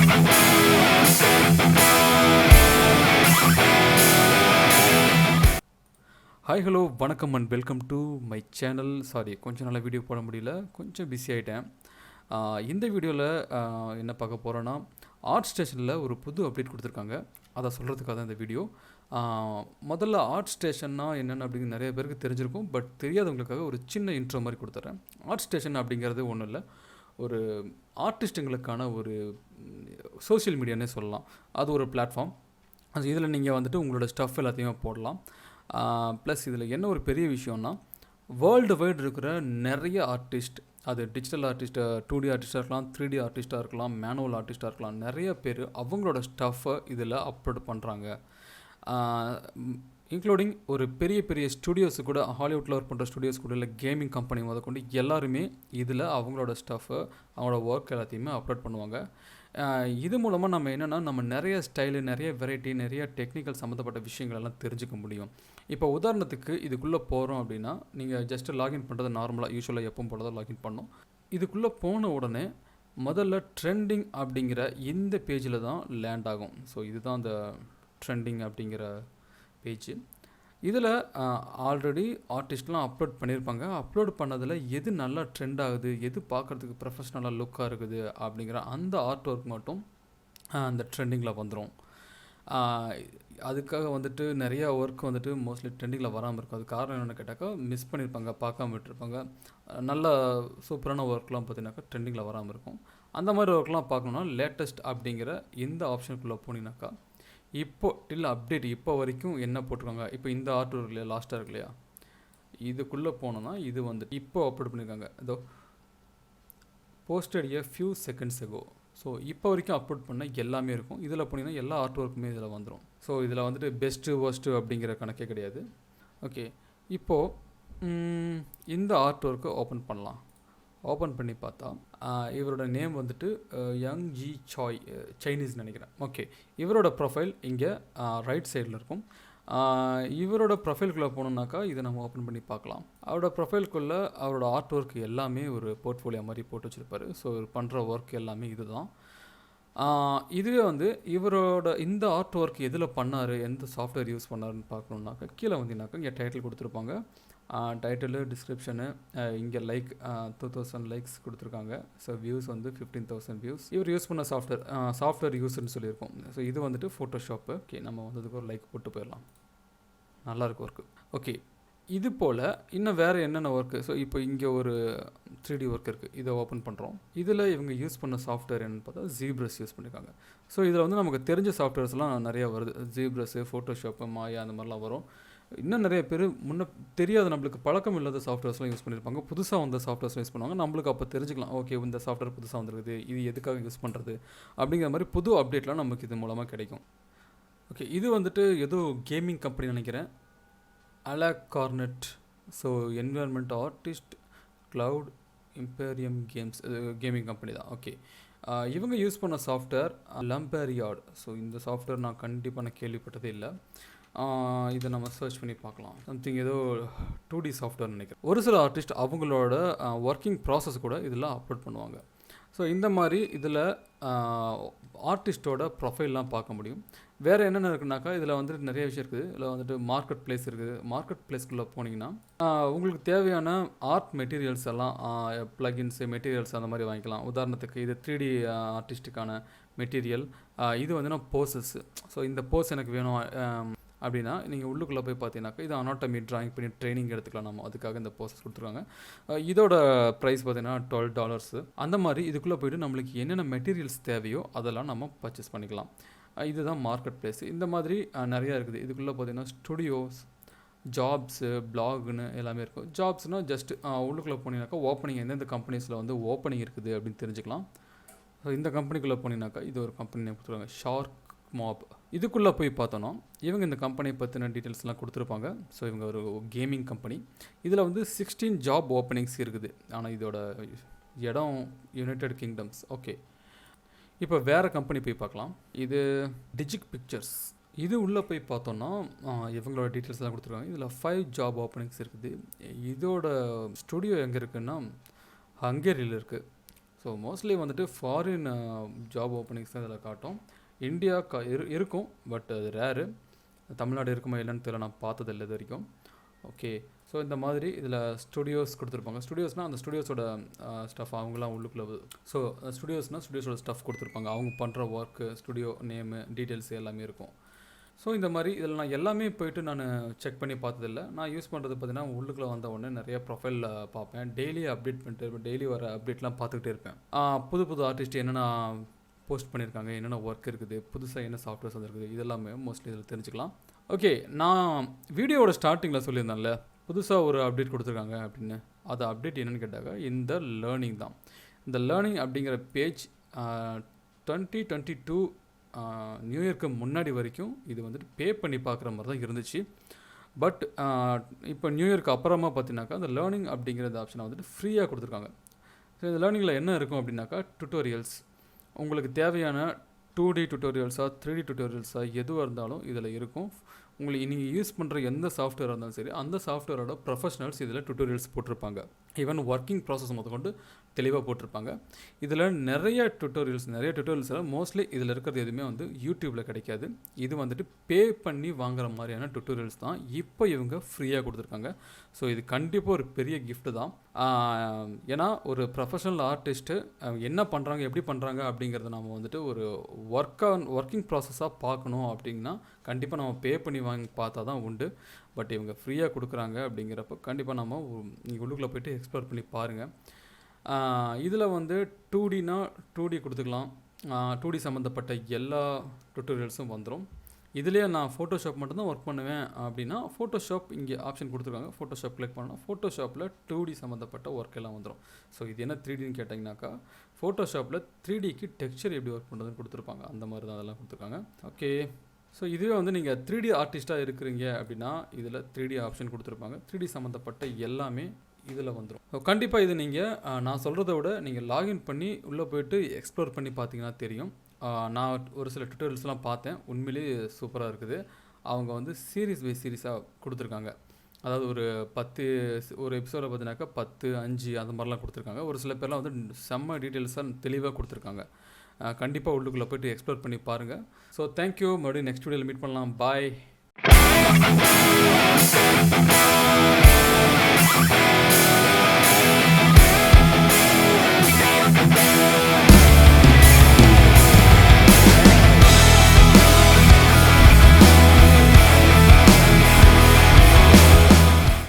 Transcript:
Hi hello வணக்கம் and welcome to my channel. Sorry, கொஞ்சம் நாளாக வீடியோ போட முடியல, கொஞ்சம் பிஸி ஆகிட்டேன். இந்த வீடியோவில் என்ன பார்க்க போகிறோன்னா, ஆர்ட் ஸ்டேஷனில் ஒரு புது அப்டேட் கொடுத்துருக்காங்க. அதை சொல்கிறதுக்காக தான் இந்த வீடியோ. முதல்ல ஆர்ட் ஸ்டேஷன்னா என்னென்னு அப்படிங்கிற நிறைய பேருக்கு தெரிஞ்சிருக்கும். பட் தெரியாதவங்களுக்காக ஒரு சின்ன இன்ட்ரோ மாதிரி கொடுத்துட்றேன். ஆர்ட் ஸ்டேஷன் அப்படிங்கிறது ஒன்றும் இல்லை, ஒரு ஆர்டிஸ்ட்டுங்களுக்கான ஒரு சோஷியல் மீடியானே சொல்லலாம். அது ஒரு பிளாட்ஃபார்ம். அது இதில் நீங்கள் வந்துட்டு உங்களோட ஸ்டஃப் எல்லாத்தையுமே போடலாம். ப்ளஸ் இதில் என்ன ஒரு பெரிய விஷயம்னா, வேர்ல்டு வைடு இருக்கிற நிறைய ஆர்டிஸ்ட், அது டிஜிட்டல் ஆர்டிஸ்ட்டு, 2D ஆர்டிஸ்ட்டாக இருக்கலாம், 3D ஆர்டிஸ்ட்டாக இருக்கலாம், மேனுவல் ஆர்டிஸ்ட்டாக இருக்கலாம், நிறைய பேர் அவங்களோட ஸ்டஃப்பை இதில் அப்லோட் பண்ணுறாங்க. இன்க்ளூடிங் ஒரு பெரிய பெரிய ஸ்டுடியோஸு கூட, ஹாலிவுட்டில் ஒர்க் பண்ணுற ஸ்டுடியோஸ் கூட, இல்லை கேமிங் கம்பெனி முதற்கொண்டு எல்லாருமே இதில் அவங்களோட ஸ்டஃப்பை, அவங்களோட ஒர்க் எல்லாத்தையுமே அப்லோட் பண்ணுவாங்க. இது மூலமாக நம்ம என்னென்னா, நம்ம நிறைய ஸ்டைலு, நிறைய வெரைட்டி, நிறைய டெக்னிக்கல் சம்மந்தப்பட்ட விஷயங்கள் எல்லாம் தெரிஞ்சுக்க முடியும். இப்போ உதாரணத்துக்கு இதுக்குள்ளே போகிறோம் அப்படின்னா, நீங்கள் ஜஸ்ட்டு லாகின் பண்ணுறது நார்மலாக யூஸ்வலாக எப்பவும் போல தான் லாகின் பண்ணணும். இதுக்குள்ளே போன உடனே முதல்ல ட்ரெண்டிங் அப்படிங்கிற இந்த பேஜில் தான் லேண்ட் ஆகும். ஸோ இதுதான் அந்த ட்ரெண்டிங் அப்படிங்கிற பேஜ். இதில் ஆல்ரெடி ஆர்டிஸ்ட்லாம் அப்லோட் பண்ணியிருப்பாங்க. அப்லோட் பண்ணதில் எது நல்லா ட்ரெண்ட் ஆகுது, எது பார்க்குறதுக்கு ப்ரொஃபஷ்னலாக லுக்காக இருக்குது அப்படிங்கிற அந்த ஆர்ட் ஒர்க் மட்டும் அந்த ட்ரெண்டிங்கில் வந்துடும். அதுக்காக வந்துட்டு நிறையா ஒர்க் வந்துட்டு மோஸ்ட்லி ட்ரெண்டிங்கில் வராமல் இருக்கும். அது காரணம் என்னென்னு கேட்டாக்கா, மிஸ் பண்ணியிருப்பாங்க, பார்க்காம விட்டுருப்பாங்க. நல்ல சூப்பரான ஒர்க்லாம் பார்த்தீங்கன்னாக்கா ட்ரெண்டிங்கில் வராமல் இருக்கும். அந்த மாதிரி ஒர்க்லாம் பார்க்கணுன்னா லேட்டஸ்ட் அப்படிங்கிற இந்த ஆப்ஷனுக்குள்ளே போனீங்கன்னாக்கா, டில் அப்டேட் இப்போ வரைக்கும் என்ன போட்டிருக்காங்க, இப்போ இந்த ஆர்ட் ஒர்க் இல்லையா, லாஸ்ட்டாக இருக்கு இல்லையா, இதுக்குள்ளே போனோன்னா இது வந்து இப்போ அப்லோட் பண்ணியிருக்காங்க. இதோ posted a few seconds echo. So இப்போ வரைக்கும் அப்லோட் பண்ண எல்லாமே இருக்கும். இதில் போனீங்கன்னா எல்லா ஆர்ட் ஒர்க்குமே இதில் வந்துடும். ஸோ இதில் வந்துட்டு பெஸ்ட்டு ஒர்ஸ்ட்டு அப்படிங்கிற கணக்கே கிடையாது. ஓகே, இப்போது இந்த ஆர்ட் ஒர்க்கை ஓப்பன் பண்ணலாம். ஓப்பன் பண்ணி பார்த்தா இவரோட நேம் வந்துட்டு யங் ஜி சாய், சைனீஸ் நினைக்கிறேன். ஓகே, இவரோட ப்ரொஃபைல் இங்கே ரைட் சைடில் இருக்கும். இவரோட ப்ரொஃபைலுக்குள்ளே போனோம்னாக்கா இதை நம்ம ஓப்பன் பண்ணி பார்க்கலாம். அவரோட ப்ரொஃபைலுக்குள்ளே அவரோட ஆர்ட் ஒர்க் எல்லாமே ஒரு போர்ட்ஃபோலியோ மாதிரி போட்டு வச்சுருப்பாரு. ஸோ இவர் பண்ணுற ஒர்க் எல்லாமே இது தான். இதுவே வந்து இவரோட இந்த ஆர்ட் ஒர்க் எதில் பண்ணார், எந்த சாஃப்ட்வேர் யூஸ் பண்ணாருன்னு பார்க்கணுன்னாக்கா கீழே வந்தீங்கன்னாக்கா இங்கே டைட்டில் கொடுத்துருப்பாங்க. டைட்டிலு, டிஸ்கிரிப்ஷனு, இங்கே 2000 லைக்ஸ் கொடுத்துருக்காங்க. ஸோ வியூஸ் வந்து 15,000 வியூஸ். இவர் யூஸ் பண்ண சாஃப்ட்வேர் யூஸ்ன்னு சொல்லியிருக்கோம். ஸோ இது வந்துட்டு ஃபோட்டோஷாப்பு. ஓகே, நம்ம வந்து அதுக்கு ஒரு லைக் போட்டு போயிடலாம். நல்லாயிருக்கு ஒர்க்கு. ஓகே, இது போல் இன்னும் வேறு என்னென்ன ஒர்க்கு. ஸோ இப்போ இங்கே ஒரு 3D ஒர்க் இருக்குது. இதை ஓப்பன் பண்ணுறோம். இதில் இவங்க யூஸ் பண்ண சாஃப்ட்வேர் என்னென்னு பார்த்தா ஜீப்ரஸ் யூஸ் பண்ணியிருக்காங்க. ஸோ இதில் வந்து நமக்கு தெரிஞ்ச சாஃப்ட்வேர்ஸ்லாம் நிறையா வருது. ஜீப்ரஸ்ஸு, ஃபோட்டோஷாப்பு, மாயா, அந்த மாதிரிலாம் வரும். இன்னும் நிறைய பேர் முன்ன தெரியாத, நம்மளுக்கு பழக்கம் இல்லாத சாஃப்ட்வேர்ஸ்லாம் யூஸ் பண்ணியிருப்பாங்க. புதுசாக வந்த சாஃப்ட்வேர்ஸ்லாம் யூஸ் பண்ணுவாங்க. நம்மளுக்கு அப்போ தெரிஞ்சுக்கலாம், ஓகே இந்த சாஃப்ட்வேர் புதுசாக வந்துருக்குது, இது எதுக்காக யூஸ் பண்ணுறது அப்படிங்கிற மாதிரி புது அப்டேட்லாம் நமக்கு இது மூலமாக கிடைக்கும். ஓகே, இது வந்துட்டு ஏதோ கேமிங் கம்பெனி நினைக்கிறேன், அலாகார்னெட். So environment artist Cloud Imperium Games, gaming company தான். ஓகே, இவங்க யூஸ் பண்ண சாஃப்ட்வேர் லம்பேரியாட். ஸோ இந்த சாஃப்ட்வேர் நான் கண்டிப்பாக கேள்விப்பட்டதே இல்லை. இதை நம்ம சர்ச் பண்ணி பார்க்கலாம். சம்திங் ஏதோ 2D சாஃப்ட்வேர் நினைக்கிறேன். ஒரு சில ஆர்டிஸ்ட் அவங்களோட ஒர்க்கிங் ப்ராசஸ் கூட இதில் அப்லோட் பண்ணுவாங்க. ஸோ இந்த மாதிரி இதில் ஆர்டிஸ்ட்டோட ப்ரொஃபைல்லாம் பார்க்க முடியும். வேறு என்னென்ன இருக்குனாக்கா, இதில் வந்துட்டு நிறைய விஷயம் இருக்குது. இதில் வந்துட்டு மார்க்கெட் ப்ளேஸ் இருக்குது. மார்க்கெட் ப்ளேஸ்க்குள்ளே போனீங்கன்னா உங்களுக்கு தேவையான ஆர்ட் மெட்டீரியல்ஸ் எல்லாம், ப்ளகின்ஸு, மெட்டீரியல்ஸ் அந்த மாதிரி வாங்கிக்கலாம். உதாரணத்துக்கு இது 3D ஆர்டிஸ்ட்டுக்கான மெட்டீரியல். இது வந்து போஸஸ். ஸோ இந்த போஸ் எனக்கு வேணும் அப்படின்னா நீங்கள் உள்ளுக்குள்ளே போய் பார்த்தீங்கன்னாக்கா இது அனாட்டமி ட்ராயிங் பண்ணி ட்ரைனிங் எடுத்துக்கலாம். நம்ம அதுக்காக இந்த போஸஸ் கொடுத்துருக்காங்க. இதோட ப்ரைஸ் பார்த்தீங்கன்னா $12. அந்த மாதிரி இதுக்குள்ளே போய்ட்டு நம்மளுக்கு என்னென்ன மெட்டீரியல்ஸ் தேவையோ அதெல்லாம் நம்ம பர்ச்சேஸ் பண்ணிக்கலாம். இதுதான் மார்க்கெட் ப்ளேஸ். இந்த மாதிரி நிறையா இருக்குது. இதுக்குள்ளே பார்த்தீங்கன்னா ஸ்டுடியோஸ், ஜாப்ஸு, பிளாக்னு எல்லாமே இருக்கும். ஜாப்ஸ்னால் ஜஸ்ட் உள்ளுக்குள்ளே போனீங்கன்னாக்கா ஓப்பனிங் எந்தெந்த கம்பெனிஸில் வந்து ஓப்பனிங் இருக்குது அப்படின்னு தெரிஞ்சுக்கலாம். ஸோ இந்த கம்பெனிக்குள்ளே போனீங்கன்னாக்கா இது ஒரு கம்பெனி நேம் கொடுத்துருக்காங்க, ஷார்க் மாப். இதுக்குள்ளே போய் பார்த்தோன்னா இவங்க இந்த கம்பெனியை பற்றின டீட்டெயில்ஸ்லாம் கொடுத்துருப்பாங்க. ஸோ இவங்க ஒரு கேமிங் கம்பெனி. இதில் வந்து 16 ஜாப் ஓப்பனிங்ஸ் இருக்குது. ஆனால் இதோட இடம் யுனைடெட் கிங்டம்ஸ். ஓகே, இப்போ வேறு கம்பெனி போய் பார்க்கலாம். இது டிஜிக் பிக்சர்ஸ். இது உள்ளே போய் பார்த்தோன்னா இவங்களோட டீட்டெயில்ஸ்லாம் கொடுத்துருக்காங்க. இதில் 5 ஜாப் ஓப்பனிங்ஸ் இருக்குது. இதோட ஸ்டுடியோ எங்கே இருக்குன்னா ஹங்கேரியில் இருக்குது. ஸோ மோஸ்ட்லி வந்துட்டு ஃபாரின் ஜாப் ஓப்பனிங்ஸ் தான் இதில் காட்டும். இந்தியா இருக்கும், பட் அது ரேரு. தமிழ்நாடு இருக்குமா இல்லைன்னு தெரியல, நான் பார்த்ததில்லை இது வரைக்கும். ஓகே, ஸோ இந்த மாதிரி இதில் ஸ்டுடியோஸ் கொடுத்துருப்பாங்க. ஸ்டுடியோஸ்னால் அந்த ஸ்டுடியோஸோட ஸ்டஃப் அவங்களாம் உள்ளுக்குள்ள. ஸோ ஸ்டுடியோஸோட ஸ்டஃப் கொடுத்துருப்பாங்க, அவங்க பண்ணுற ஒர்க்கு, ஸ்டுடியோ நேமு, டீட்டெயில்ஸ் எல்லாமே இருக்கும். ஸோ இந்த மாதிரி இதில் நான் எல்லாமே போய்ட்டு நான் செக் பண்ணி பார்த்ததில்ல. நான் யூஸ் பண்ணுறது பார்த்தீங்கன்னா உள்ளுக்குள்ளே வந்த உடனே நிறைய ப்ரொஃபைலில் பார்ப்பேன், டெய்லி அப்டேட் பண்ணிட்டு இருப்பேன், டெய்லி வர அப்டேட்லாம் பார்த்துக்கிட்டே இருப்பேன். புது ஆர்டிஸ்ட் என்னென்ன போஸ்ட் பண்ணியிருக்காங்க, என்னென்ன ஒர்க் இருக்குது, புதுசாக என்ன சாஃப்ட்வேர்ஸ் வந்துருக்குது, இதெல்லாமே மோஸ்ட்லி இதில் தெரிஞ்சுக்கலாம். ஓகே, நான் வீடியோவோட ஸ்டார்டிங்கில் சொல்லியிருந்தேன்ல புதுசாக ஒரு அப்டேட் கொடுத்துருக்காங்க அப்படின்னு. அது அப்டேட் என்னென்னு கேட்டாங்க, இந்த லேர்னிங் தான். இந்த லேர்னிங் அப்படிங்கிற பேஜ் 2022 நியூ இயர்க்கு முன்னாடி வரைக்கும் இது வந்துட்டு பே பண்ணி பார்க்குற மாதிரி தான் இருந்துச்சு. பட் இப்போ நியூ இயர்க்கு அப்புறமா பார்த்தீங்கன்னாக்கா அந்த லேர்னிங் அப்படிங்கிற ஆப்ஷனை வந்துட்டு ஃப்ரீயாக கொடுத்துருக்காங்க. ஸோ இந்த லேர்னிங்கில் என்ன இருக்கும் அப்படின்னாக்கா, டுட்டோரியல்ஸ், உங்களுக்கு தேவையான 2D டுட்டோரியல்ஸாக 3D டுட்டோரியல்ஸாக எதுவாக இருந்தாலும் இதில் இருக்கும். உங்களுக்கு நீங்கள் யூஸ் பண்ணுற எந்த சாஃப்ட்வேராக இருந்தாலும் சரி, அந்த சாஃப்ட்வேரோட ப்ரொஃபஷனல்ஸ் இதில் டுட்டோரியல்ஸ் போட்டிருப்பாங்க. ஈவன் ஒர்க்கிங் ப்ராசஸ் முதற்கொண்டு தெளிவாக போட்டிருப்பாங்க. இதில் நிறைய டுட்டோரியல்ஸ் மோஸ்ட்லி இதில் இருக்கிறது எதுவுமே வந்து யூடியூப்பில் கிடைக்காது. இது வந்துட்டு பே பண்ணி வாங்குற மாதிரியான டுட்டோரியல்ஸ் தான் இப்போ இவங்க ஃப்ரீயாக கொடுத்துருக்காங்க. ஸோ இது கண்டிப்பாக ஒரு பெரிய கிஃப்ட்டு தான். ஏன்னா ஒரு ப்ரொஃபஷனல் ஆர்டிஸ்ட்டு என்ன பண்ணுறாங்க, எப்படி பண்ணுறாங்க அப்படிங்கிறத நம்ம வந்துட்டு ஒரு ஒர்க்கிங் ப்ராசஸாக பார்க்கணும் அப்படின்னா கண்டிப்பாக நம்ம பே பண்ணி வாங்கி பார்த்தா தான் உண்டு. பட் இவங்க ஃப்ரீயாக கொடுக்குறாங்க அப்படிங்கிறப்ப கண்டிப்பாக நம்ம நீங்கள் உள்ளுக்குள்ளே போய்ட்டு எக்ஸ்ப்ளோர் பண்ணி பாருங்கள். இதில் வந்து 2Dனா 2D கொடுத்துக்கலாம். 2D சம்மந்தப்பட்ட எல்லா டுட்டோரியல்ஸும் வந்துடும். இதிலே நான் ஃபோட்டோஷாப் மட்டும்தான் ஒர்க் பண்ணுவேன் அப்படின்னா ஃபோட்டோஷாப் இங்கே ஆப்ஷன் கொடுத்துருக்காங்க. ஃபோட்டோஷாப் கிளிக் பண்ணால் ஃபோட்டோஷாப்பில் 2D சம்மந்தப்பட்ட ஒர்க் எல்லாம் வந்துடும். ஸோ இது என்ன 3Dன்னு கேட்டிங்கனாக்கா, ஃபோட்டோஷாப்பில் 3Dக்கு டெக்ஸ்சர் எப்படி ஒர்க் பண்ணுறதுன்னு கொடுத்துருப்பாங்க. அந்த மாதிரி தான் அதெல்லாம் கொடுத்துருக்காங்க. ஓகே, ஸோ இதுவே வந்து நீங்கள் 3D ஆர்டிஸ்ட்டாக இருக்கிறீங்க அப்படின்னா இதில் 3D ஆப்ஷன் கொடுத்துருப்பாங்க. 3D சம்மந்தப்பட்ட எல்லாமே இதில் வந்துடும். ஸோ கண்டிப்பாக இது நீங்கள் நான் சொல்கிறத விட நீங்கள் லாகின் பண்ணி உள்ளே போய்ட்டு எக்ஸ்ப்ளோர் பண்ணி பார்த்தீங்கன்னா தெரியும். நான் ஒரு சில டுட்டோரியல்ஸ்லாம் பார்த்தேன், உண்மையிலேயே சூப்பராக இருக்குது. அவங்க வந்து சீரீஸ் பை சீரீஸாக கொடுத்துருக்காங்க. அதாவது ஒரு எபிசோட பார்த்தீங்கன்னாக்கா 10, 5 அந்த மாதிரிலாம் கொடுத்துருக்காங்க. ஒரு சில பேர்லாம் வந்து செம்ம டீட்டெயில்ஸாக தெளிவாக கொடுத்துருக்காங்க. கண்டிப்பாக உள்ளுக்குள்ளே போய்ட்டு எக்ஸ்ப்ளோர் பண்ணி பாருங்கள். So thank you. மறுபடியும் நெக்ஸ்ட் வீடியோவில் மீட் பண்ணலாம். பாய்.